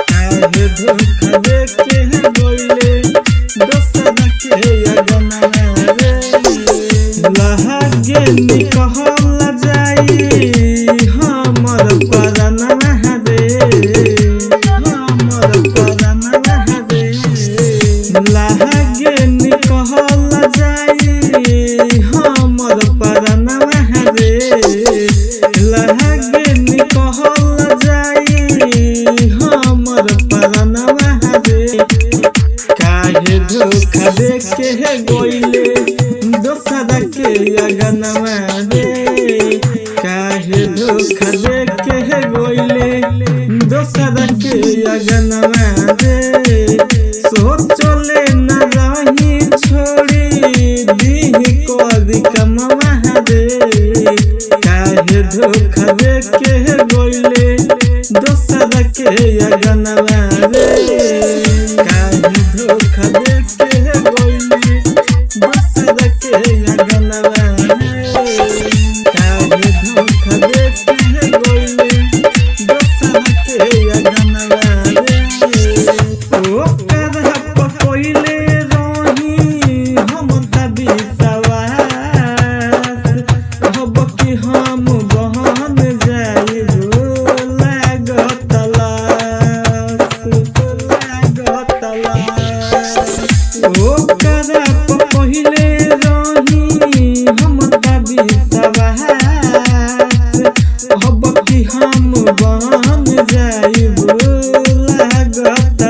धोखा देके गइले दोसर के अगना रे लहगे निकहल जाई हमर परना रे हमर परना रे लहगे निकहल जाई हमर परना रे लहगे निकहल जाई हमर काहे धोखा देके गइले दोसर के अगनवा रे काहे धोखा देके गइले दोसर के अगनवा रे सोचले न रही छोड़ी दी कोदी कमवा रे काहे धोखा देके गइले दोसर के अगनवा रे धोखा देके गइले दोसर के अगनवा काहे धोखा देके गइले दोसर के अगनवा ओ करह पकोइले रही हम तभी सवास अब कि हम बहन जाई लागत ओ करा पहिले रही हम तभी सवास अब कि हम बन जाइब लागत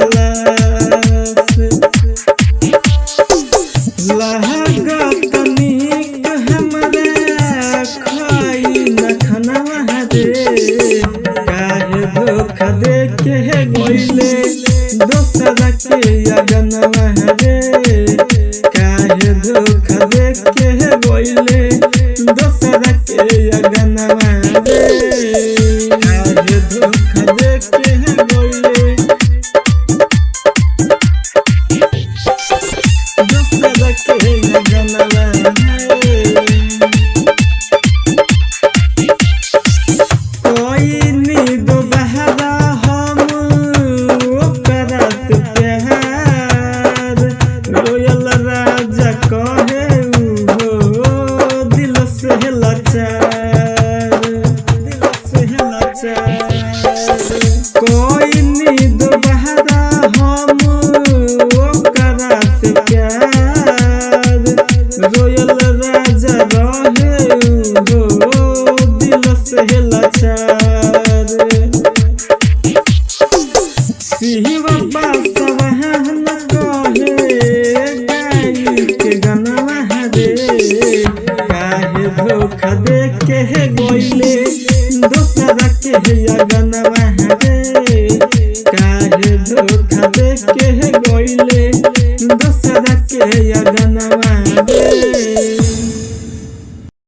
लागत नीक हमरा खाई न खनवा रे काहे धोखा देके गइले दोसर के अगनवा रे काहे धोखा देके गइले दोसर के अगनवा रे काहे धोखा देके गइले दोसर के अगनवा कोई नींद बहरा हम ओकरा से प्यार रोयल राजा कहे हो दिल से लाचार कोई नींद बहरा हम ओकरा से प्यार रोयल राजा रहे हो दिल से लाचार शिव बासवहन कहे गाई के गनवा रे काहे धोखा देके गइले दोसर के अगनवा रे काहे धोखा देके